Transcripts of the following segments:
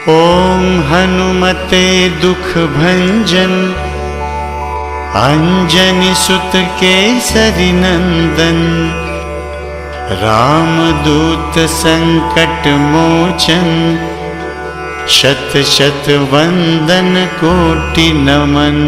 ओम हनुमते दुख भंजन अंजनी सुत केसरी नंदन। राम दूत संकट मोचन शत शत वंदन कोटि नमन।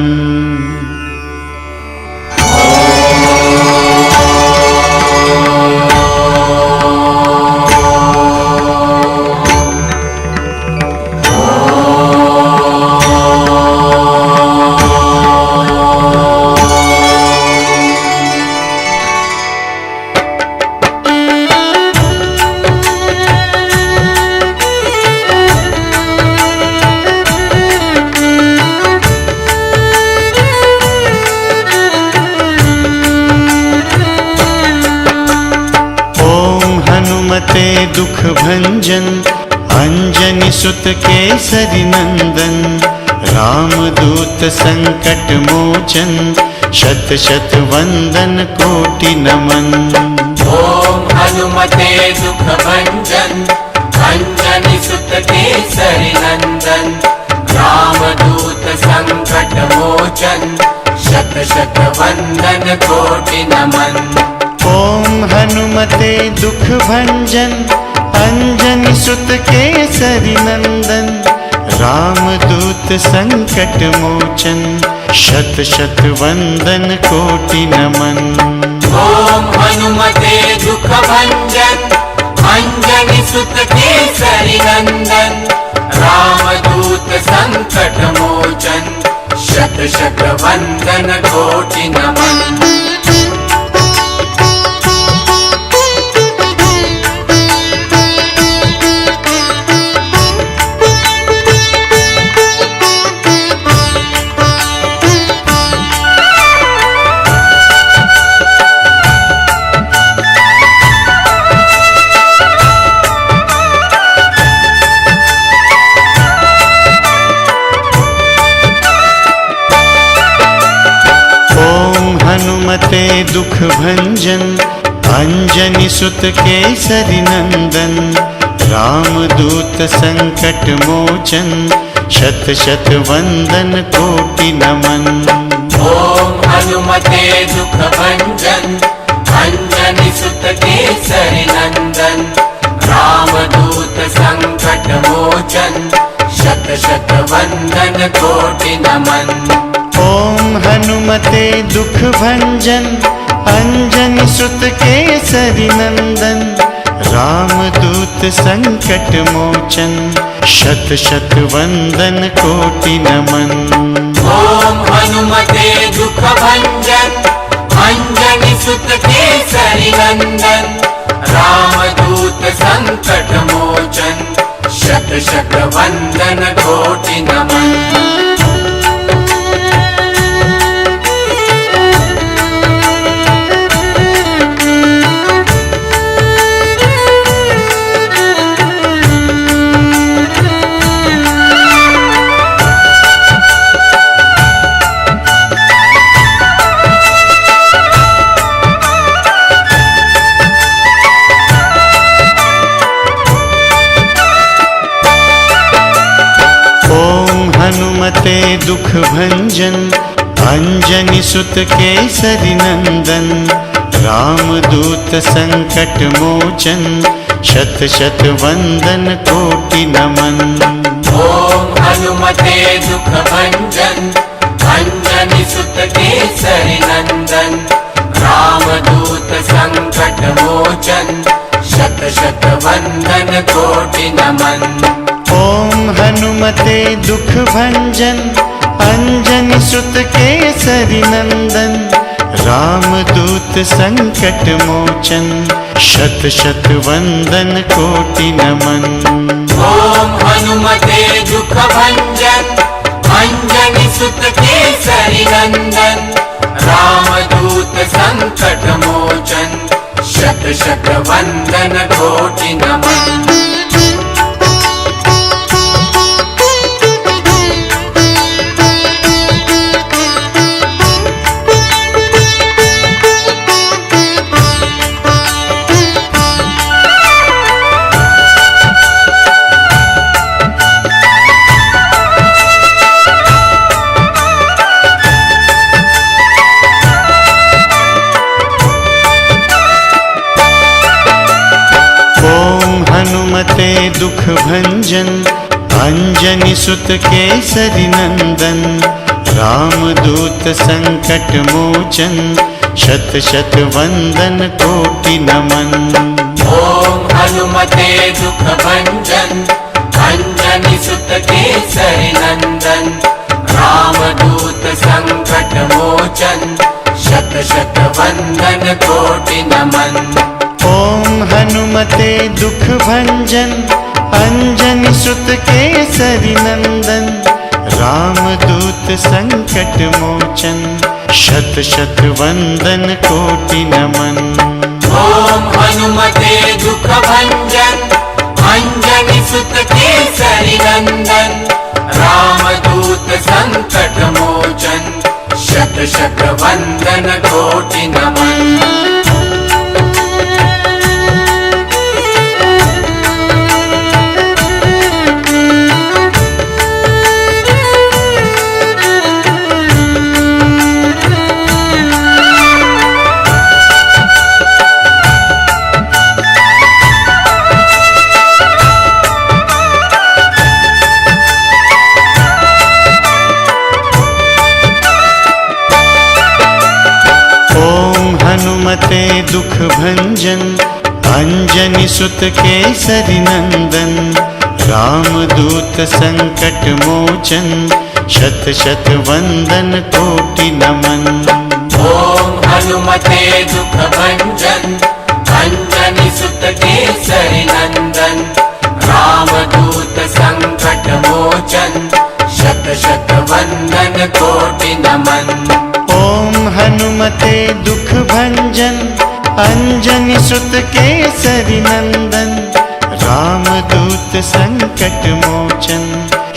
हनुमते दुख भंजन अंजनी सुत केसरी नंदन। राम दूत संकट मोचन शत शत वंदन कोटि नमन। ओम हनुमते दुख भंजन अंजनी सुत केसरी नंदन। राम दूत संकट मोचन शत शत वंदन कोटि नमन। ओम हनुमते दुख भंजन अंजनी सुत केसरी नंदन। राम दूत संकट मोचन शत शत वंदन कोटि नमन। ओम हनुमते दुख भंजन अंजनी सुत केसरी नंदन। राम दूत संकट मोचन शत शत वंदन कोटि नमन। हनुमते दुख भंजन अंजनी सुत केसरी नंदन। राम दूत संकट मोचन शत शत वंदन कोटि नमन। ओम हनुमते दुख भंजन अंजनी सुत केसरी नंदन। राम दूत संकट मोचन शत शत वंदन कोटि नमन। ओम हनुमते दुख भंजन अंजनी सुत केसरी नंदन। राम दूत संकट मोचन शत शत वंदन कोटि नमन। ओम हनुमते दुख भंजन अंजनी सुत केसरी नंदन। राम दूत संकट मोचन शत शत वंदन कोटि नमन। हनुमते दुख भंजन अंजनी सुत केसरी नंदन। राम दूत संकट मोचन शत शत वंदन कोटि नमन। ओम हनुमते दुख भंजन अंजनी सुत केसरी नंदन। राम दूत संकट मोचन शत शत वंदन कोटि नमन। ओम हनुमते दुख भंजन अंजनी सुत केसरी नंदन। राम दूत संकट मोचन शत शत वंदन कोटि नमन। ओम हनुमते दुख भंजन अंजनी सुत केसरी नंदन। राम दूत संकट मोचन शत शत वंदन कोटि नमन। भंजन अंजनी सुत केसरी नंदन रामदूत संकट मोचन शत शत वंदन कोटि नमन। ओम हनुमते दुख भंजन अंजनी सुत केसरी नंदन रामदूत संकट मोचन शत शत वंदन कोटि नमन। ओम हनुमते दुख भंजन अंजनी सुत केसरी नंदन रामदूत संकट मोचन शत शत वंदन कोटि नमन। ओम हनुमते दुख भंजन अंजनी सुत केसरी नंदन रामदूत संकट मोचन शत शत वंदन कोटि नमन। हनुमते दुख भंजन अंजनी सुत केसरी नंदन रामदूत संकट मोचन शत शत वंदन कोटि नमन। ओम हनुमते दुख भंजन अंजनी सुत केसरी नंदन रामदूत संकट मोचन शत शत वंदन कोटि नमन। ओम हनुमते दुख भंजन अंजनी सुत केसरी नंदन रामदूत संकट मोचन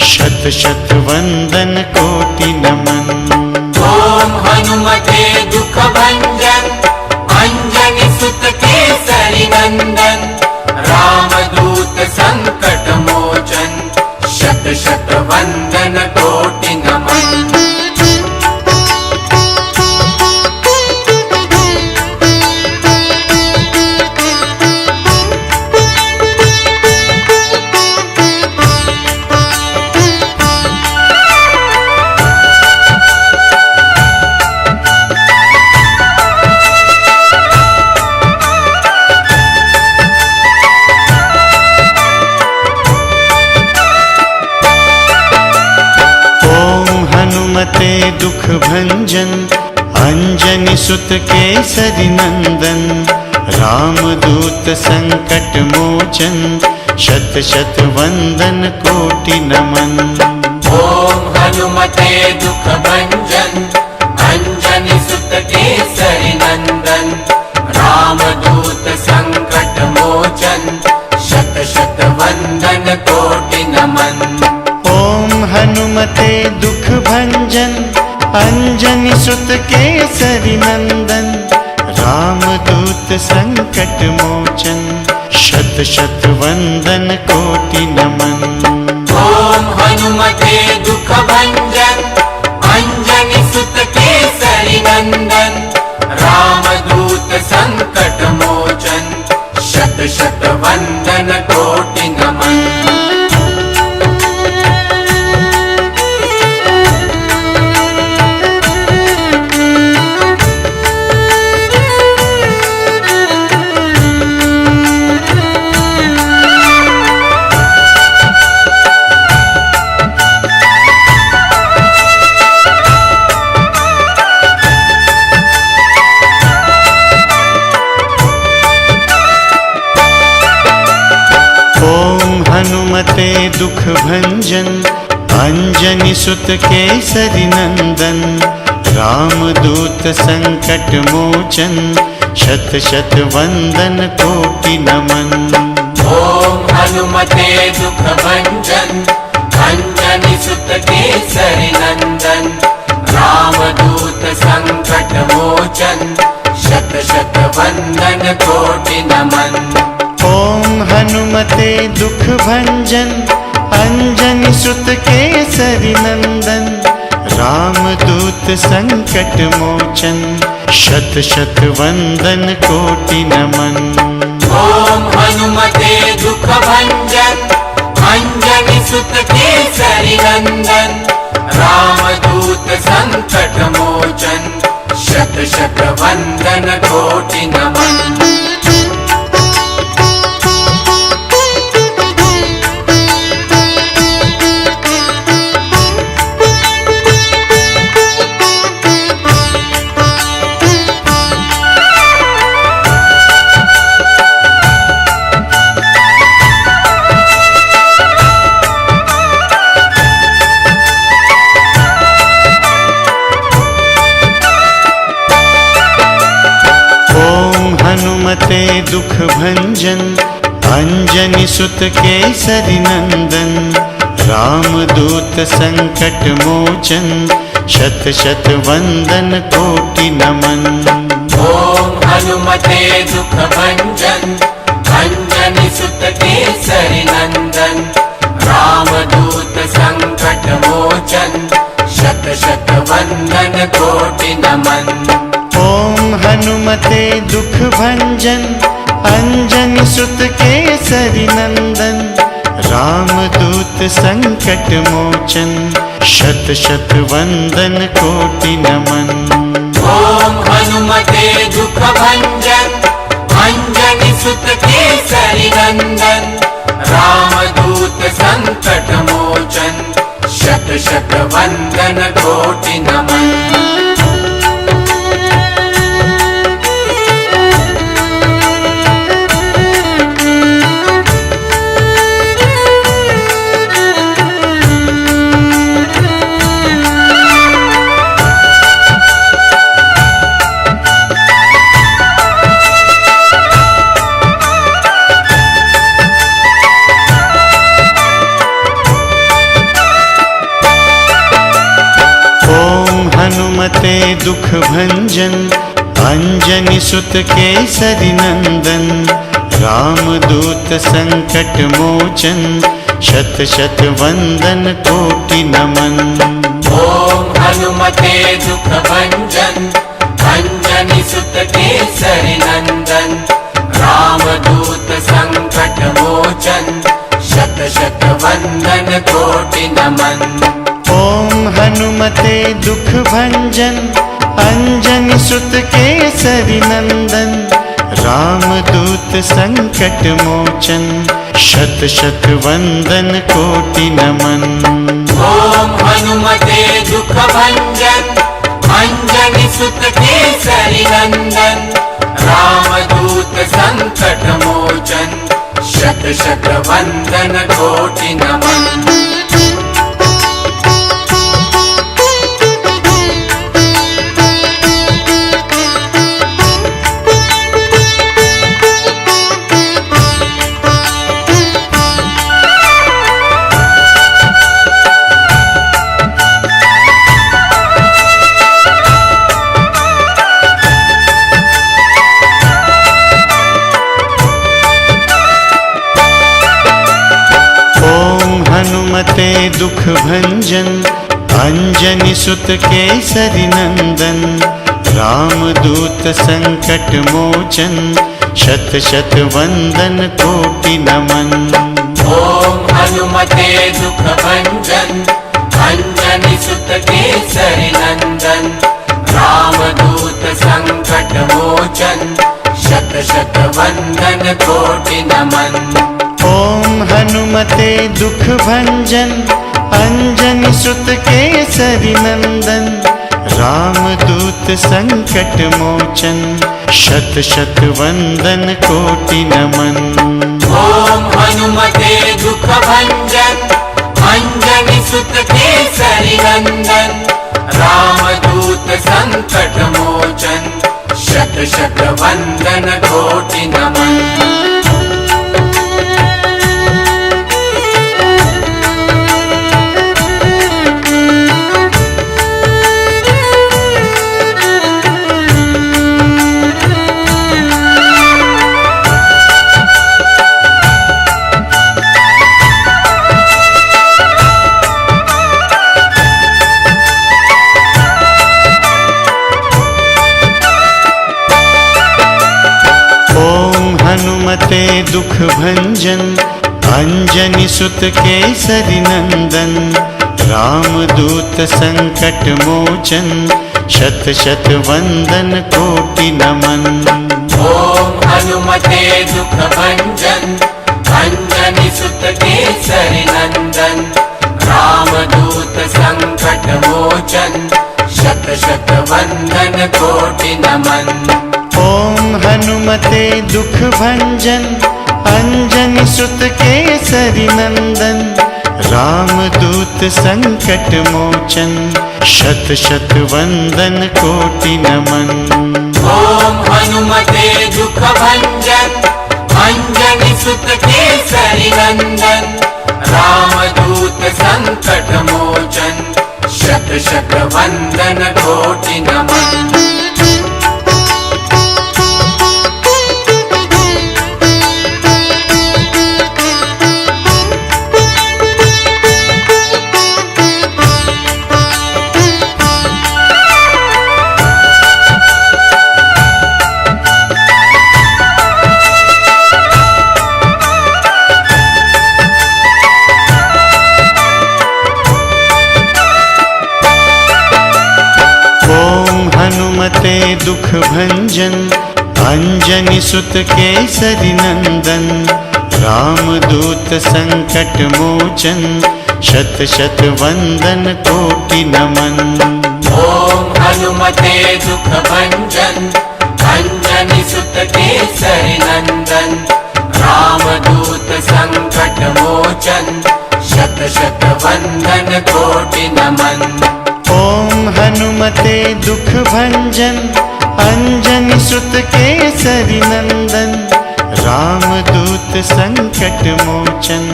शत शत वंदन कोटि नमन। ओम हनुमते दुख भंजन अंजनी सुत केसरी नंदन रामदूत संकट मोचन शत शत वंदन कोटि नमन। हनुमते दुख भंजन अंजनी सुत केसरी नंदन रामदूत संकट मोचन शत शत वंदन कोटि नमन। ओम हनुमते दुख भंजन अंजनी सुत केसरी नंदन रामदूत संकट मोचन शत शत वंदन कोटि नमन। ओम हनुमते दुख भंजन अंजनी सुत केसरी नंदन रामदूत संकट मोचन शत शत वंदन कोटि नमन। ओम हनुमते दुख भंजन अंजनी सुत केसरी नंदन रामदूत संकट मोचन शत शत वंदन कोटि नमन। हनुमते दुख भंजन अंजनी सुत केसरी नंदन रामदूत संकट मोचन शत शत वंदन कोटि नमन। ओम हनुमते दुख भंजन अंजनी सुत केसरी नंदन रामदूत संकट मोचन शत शत वंदन कोटि नमन। ओम हनुमते दुख भंजन अंजनी सुत केसरी नंदन रामदूत संकट मोचन शत शत वंदन कोटि नमन। ओम हनुमते दुख भंजन सुत केसरी नंदन रामदूत संकट मोचन शत शत वंदन कोटि नमन। हनुमते दुख भंजन अंजनी सुत केसरी नंदन रामदूत संकट मोचन शत शत वंदन कोटि नमन। ओम हनुमते दुख भंजन अंजनी सुत केसरी नंदन रामदूत संकट मोचन शत शत वंदन कोटि नमन। ओम हनुमते दुख भंजन अंजनी सुत केसरी नंदन रामदूत संकट मोचन शत शत वंदन कोटि नमन। ओम हनुमते दुख भंजन अंजनी सुत केसरी नंदन रामदूत संकट मोचन शत शत वंदन कोटि नमन। हनुमते दुख भंजन अंजनी सुत केसरी नंदन रामदूत संकट मोचन शत शत वंदन कोटि नमन। ओम हनुमते दुख भंजन अंजनी सुत केसरी नंदन रामदूत संकट मोचन शत शत वंदन कोटि नमन। ओम हनुमते दुख भंजन अंजनी सुत केसरी नंदन रामदूत संकट मोचन शत शत वंदन कोटि नमन। ओम हनुमते दुख भंजन अंजनी सुत केसरी नंदन रामदूत संकट मोचन शत शत वंदन कोटि नमन। हनुमते दुख भंजन अंजनी सुत केसरी नंदन रामदूत संकट मोचन शत शत वंदन कोटि नमन। ओम हनुमते दुख भंजन अंजनी सुत केसरी नंदन रामदूत संकट मोचन शत शत वंदन कोटि नमन। ओम हनुमते दुख भंजन अंजनी सुत केसरी नंदन रामदूत संकट मोचन शत शत वंदन कोटि नमन। ओम हनुमते दुख भंजन अंजनी सुत केसरी नंदन रामदूत संकट मोचन शत शत वंदन कोटि नमन। हनुमते दुख भंजन अंजनी सुत केसरी नंदन, रामदूत संकट मोचन, शत शत वंदन कोटि नमन। ओम हनुमते दुख भंजन, अंजनी सुत केसरी नंदन, रामदूत संकट मोचन, शत शत वंदन कोटि नमन। ओम हनुमते दुख भंजन, अंजनी सुत केसरी नंदन, रामदूत संकट मोचन, शत शत वंदन कोटि नमन। ओम हनुमते दुख भंजन, अंजनी सुत केसरी नंदन, रामदूत संकट मोचन, शत शत वंदन कोटि नमन। हनुमते दुख भंजन, अंजनी सुत केसरी नंदन, रामदूत संकट मोचन, शत शत वंदन कोटि नमन। ओम हनुमते दुख भंजन, अंजनी सुत केसरी नंदन, रामदूत संकट मोचन, शत शत वंदन कोटि नमन। ओम हनुमते दुख भंजन, अंजनी सुत केसरी नंदन, रामदूत संकट मोचन,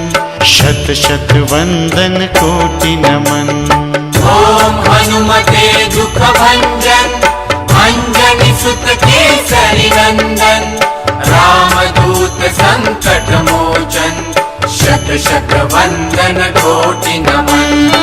शत शत वंदन कोटि नमन। ओम हनुमते दुख भंजन, अंजनी सुत केसरी नंदन, रामदूत संकट मोचन, शत शत वंदन कोटि नमन।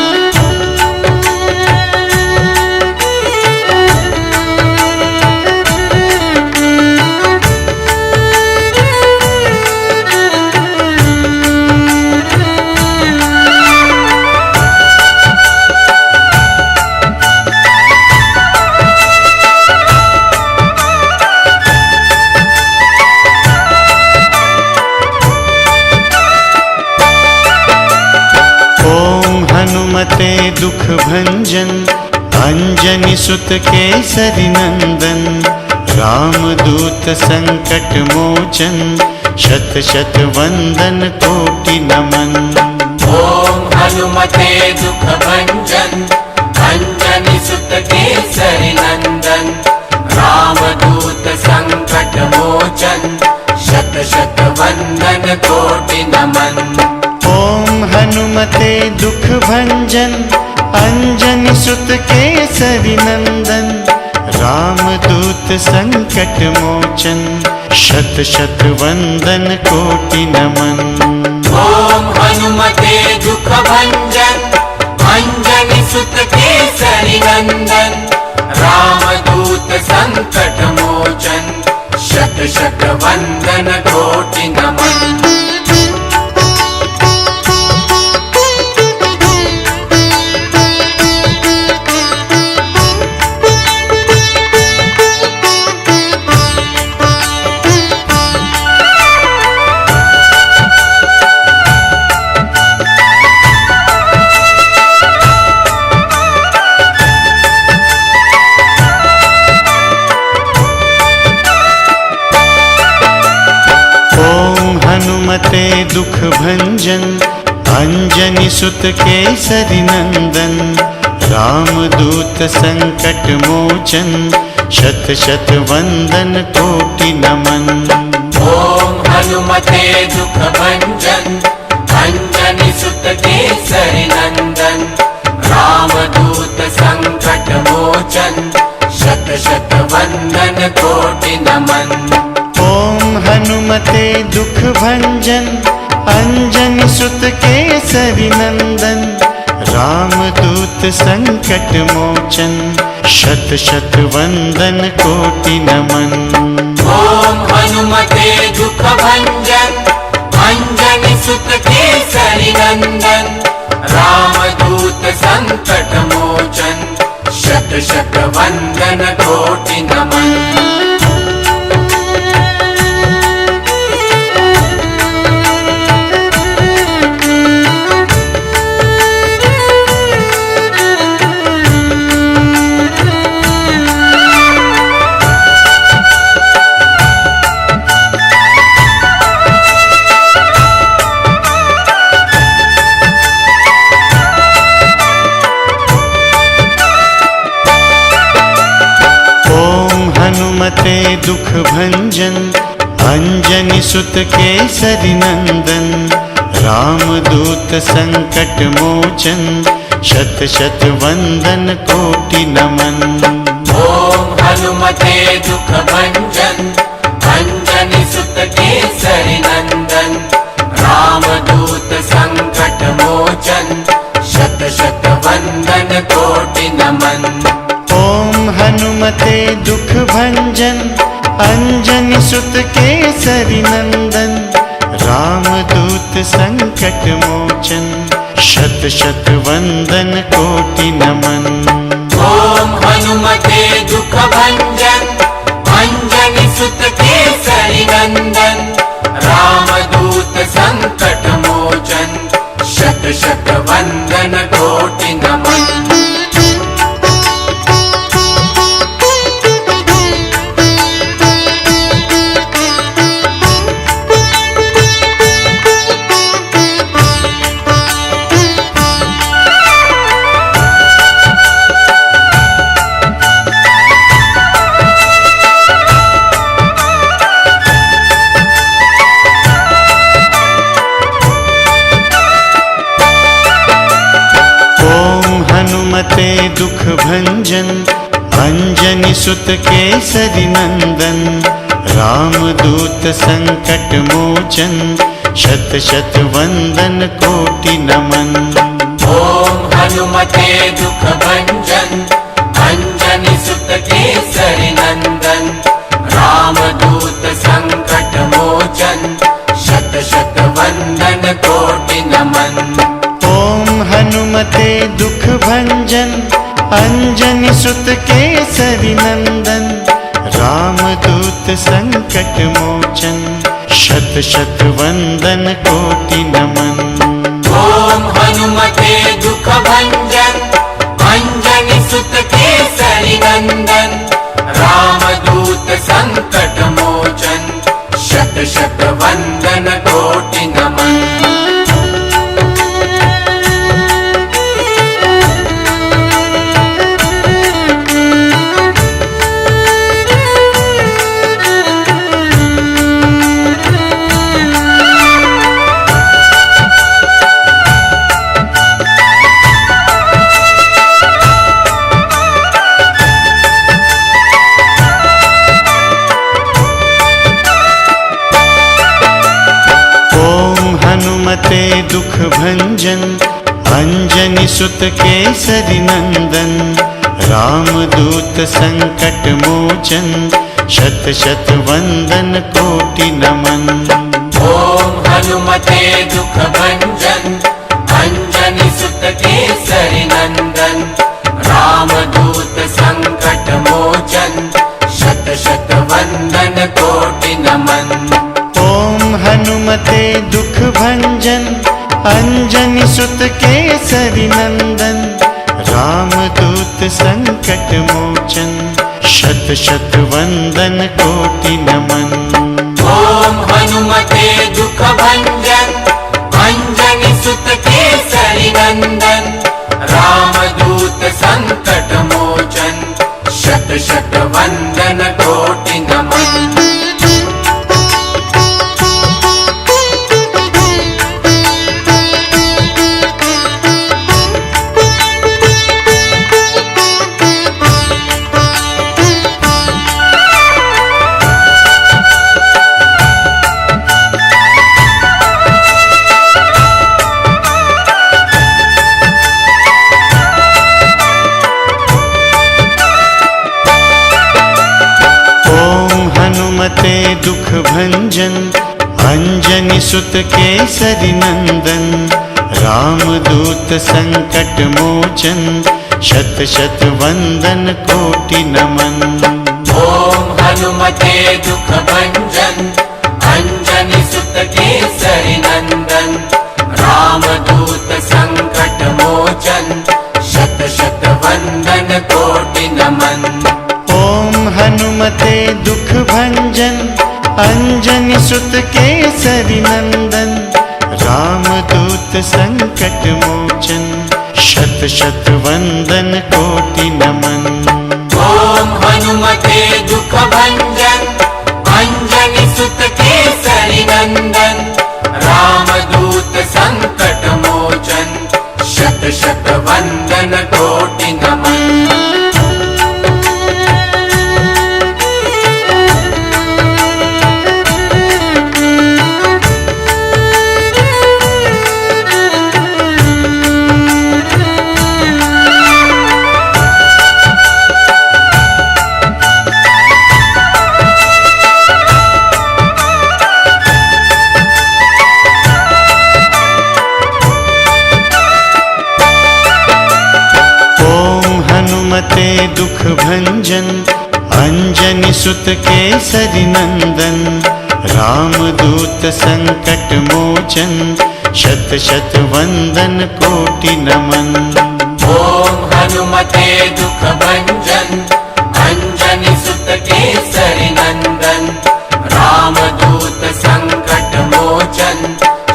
हनुमते दुख भंजन, अंजनी सुत केसरी नंदन, रामदूत संकट मोचन, शत शत वंदन कोटि नमन। ओम हनुमते दुख भंजन, अंजनी सुत केसरी नंदन, रामदूत संकट मोचन, शत शत वंदन कोटि नमन। ओम हनुमते दुख भंजन, अंजनी सुत केसरी नंदन, रामदूत संकट मोचन, शत शत वंदन कोटि नमन। ओम हनुमते दुख भंजन, अंजनी सुत केसरी नंदन, रामदूत संकट मोचन, शत शत वंदन कोटि नमन। हनुमते दुख भंजन, अंजनी सुत केसरी नंदन, रामदूत संकट मोचन, शत शत वंदन कोटि नमन। ओम हनुमते दुख भंजन, अंजनी सुत केसरी नंदन, रामदूत संकट मोचन, शत शत वंदन कोटि नमन। ओम हनुमते दुख भंजन, अंजनी सुत केसरी नंदन, रामदूत संकट मोचन, शत शत वंदन कोटि नमन। ओम हनुमते दुख भंजन, अंजनी सुत केसरी नंदन रामदूत संकट मोचन शत शत वंदन कोटि नमन। हनुमते दुख भंजन अंजनी सुत केसरी नंदन रामदूत संकट मोचन शत शत वंदन कोटि नमन। ओम हनुमते दुख भंजन अंजनी सुत केसरी नंदन रामदूत संकट मोचन शत शत वंदन कोटि नमन। ओम हनुमते दुख भंजन अंजनी सुत केसरी नंदन रामदूत संकट मोचन शत शत वंदन कोटि नमन। ओम हनुमते दुख भंजन अंजनी सुत केसरी नंदन रामदूत संकट मोचन शत शत वंदन कोटि नमन। हनुमते दुख भंजन अंजनी सुत केसरी नंदन रामदूत संकट मोचन शत शत वंदन कोटि नमन। ओम हनुमते दुख भंजन अंजनी सुत केसरी नंदन रामदूत संकट मोचन शत शत वंदन कोटि नमन। ओम हनुमते दुख भंजन अंजनी सुत केसरी नंदन रामदूत संकट मोचन शत शत वंदन कोटि नमन। ओम हनुमते दुख भंजन अंजनी सुत केसरी नंदन रामदूत संकट मोचन शत शत वंदन कोटि नमन। हनुमते दुख भंजन अंजनी सुत केसरी नंदन रामदूत संकट मोचन शत शत वंदन कोटि नमन। ओम हनुमते दुख भंजन अंजनी सुत केसरी नंदन रामदूत संकट मोचन शत शत वंदन कोटि नमन। ओम हनुमते दुख भंजन अंजनी सुत केसरी नंदन रामदूत संकट मोचन शत शत वंदन कोटि नमन। ओम हनुमते दुख भंजन अंजनी सुत केसरी नंदन रामदूत संकट मोचन शत शत वंदन कोटि नमन। हनुमते दुख भंजन अंजनी अंजनी सुत केसरी नंदन, रामदूत संकट मोचन, शत शत वंदन कोटि नमन। ओम हनुमते दुख भंजन, अंजनी सुत केसरी नंदन, रामदूत संकट मोचन, शत शत वंदन कोटि नमन। ओम हनुमते दुख भंजन, अंजनी सुत केसरी नंदन, रामदूत संकट मोचन, शत शत वंदन कोटि नमन। ओम हनुमते दुख भंजन, अंजनी सुत केसरी नंदन, रामदूत संकट मोचन, शत शत वंदन कोटि नमन। हनुमते दुख भंजन, अंजनी सुत केसरी नंदन, रामदूत संकट मोचन, शत शत वंदन कोटि नमन। ओम हनुमते दुख भंजन, अंजनी सुत केसरी नंदन, रामदूत संकट मोचन,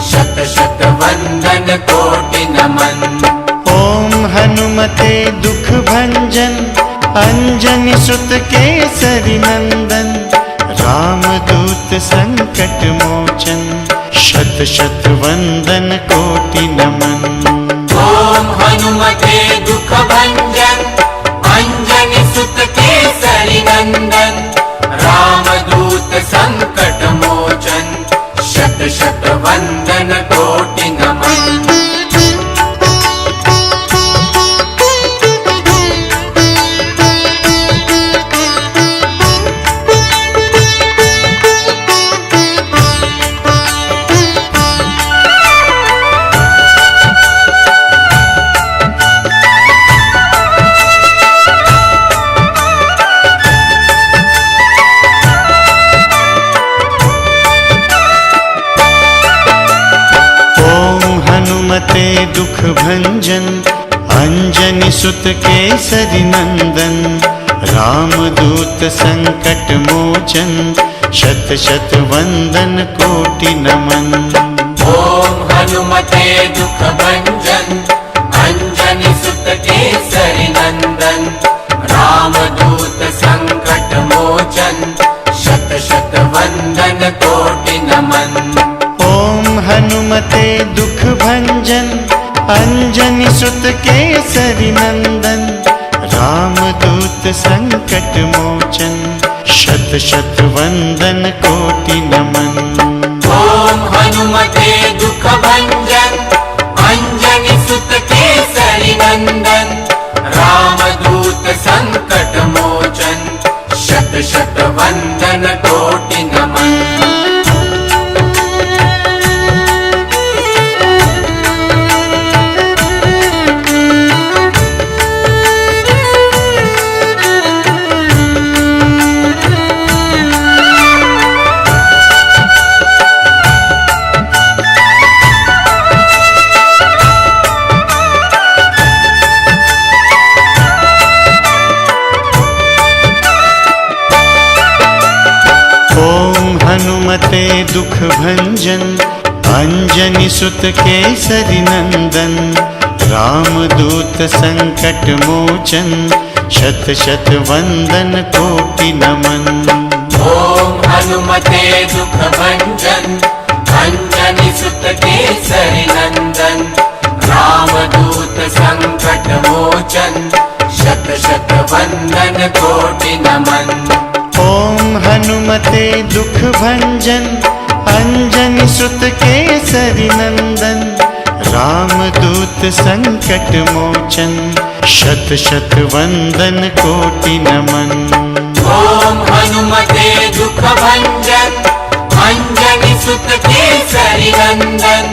शत शत वंदन कोटि नमन। ओम हनुमते दुख भंजन, अंजनी सुत केसरी नंदन, रामदूत संकट मोचन, शत शत वंदन कोटि नमन। ओम हनुमते दुख भंजन, अंजनी सुत केसरी नंदन, रामदूत संकट मोचन, शत शत वंदन कोटि नमन। हनुमते दुख भंजन, अंजनी सुत केसरी नंदन, रामदूत संकट मोचन, शत शत वंदन कोटि नमन। ओम हनुमते दुख भंजन, अंजनी सुत केसरी नंदन, रामदूत संकट मोचन, शत शत वंदन कोटि नमन। ओम हनुमते दुख भंजन, अंजनी सुत केसरी नंदन, रामदूत संकट मोचन, शत शत वंदन कोटि नमन। ओम हनुमते दुख भंजन, अंजनी सुत केसरी नंदन, रामदूत संकट मोचन, शत शत वंदन कोटि नमन। हनुमते दुख भंजन, अंजनी सुत केसरी नंदन, रामदूत संकट मोचन, शत शत वंदन कोटि नमन। ओम हनुमते दुख भंजन, अंजनी सुत केसरी नंदन, रामदूत संकट मोचन, शत शत वंदन कोटि नमन। ओम हनुमते दुख भंजन, अंजनी सुत केसरी नंदन, रामदूत संकट मोचन, शत शत वंदन कोटि नमन। ओम हनुमते दुख भंजन, अंजनी सुत केसरी नंदन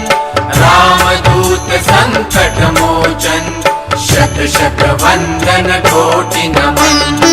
रामदूत संकट मोचन शत शत वंदन कोटि नमन।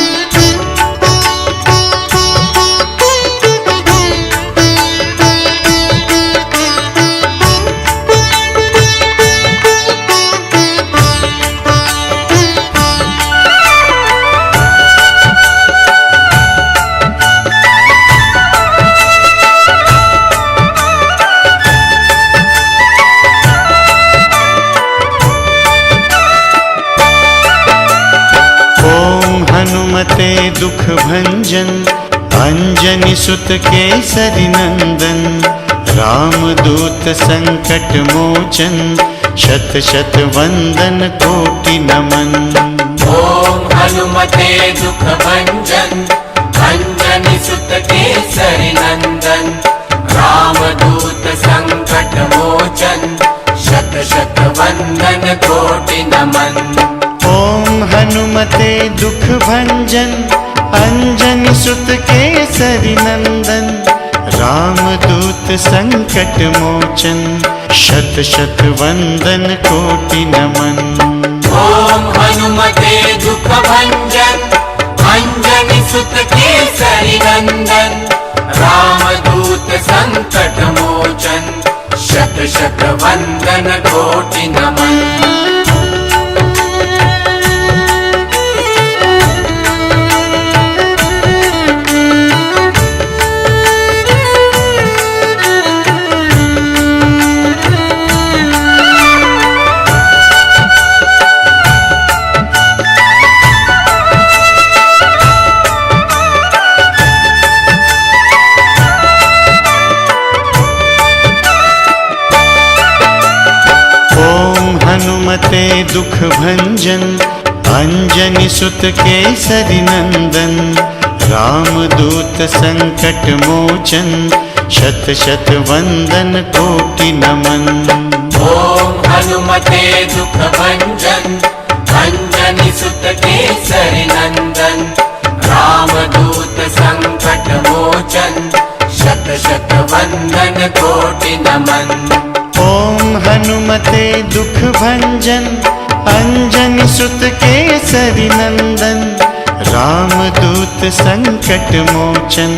हनुमते दुख भंजन अंजनी सुत केसरी नंदन रामदूत संकट मोचन शत शत वंदन कोटि नमन। ओम हनुमते दुख भंजन अंजनी सुत केसरी नंदन रामदूत संकट मोचन शत शत वंदन कोटि नमन। ओम हनुमते दुख भंजन अंजनी सुत केसरी नंदन रामदूत संकट मोचन शत शत वंदन कोटि नमन। ओम हनुमते दुख भंजन अंजनी सुत केसरी नंदन रामदूत संकट मोचन शत शत वंदन कोटि नमन। हनुमते दुख भंजन अंजनी सुत केसरी नंदन रामदूत संकट मोचन शत शत वंदन कोटि नमन। ओम हनुमते दुख भंजन अंजनी सुत केसरी नंदन रामदूत संकट मोचन शत शत वंदन कोटि नमन। ओम हनुमते दुख भंजन अंजनी सुत केसरी नंदन रामदूत संकट मोचन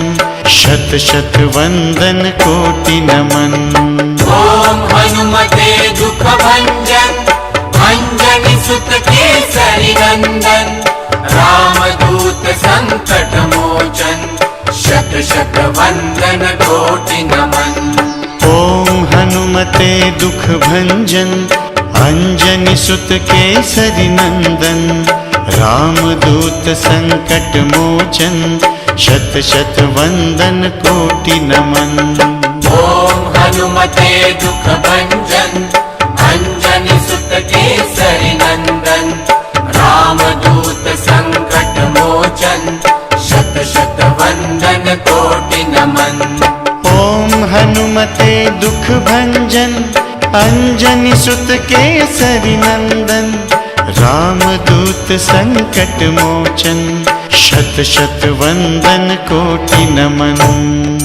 शत शत वंदन कोटि नमन। ओम हनुमते दुख भंजन अंजनी सुत केसरी नंदन रामदूत संकट मोचन शत शत वंदन कोटि नमन। ओम हनुमते दुख भंजन अंजनी सुत केसरी नंदन रामदूत संकट मोचन शत शत वंदन कोटि नमन। ओम हनुमते दुख भंजन अंजनी सुत केसरी नंदन रामदूत संकट मोचन शत शत वंदन कोटि नमन। ओम हनुमते दुख भंजन अंजनी सुत केसरी नंदन रामदूत संकट मोचन शत शत वंदन कोटि नमन।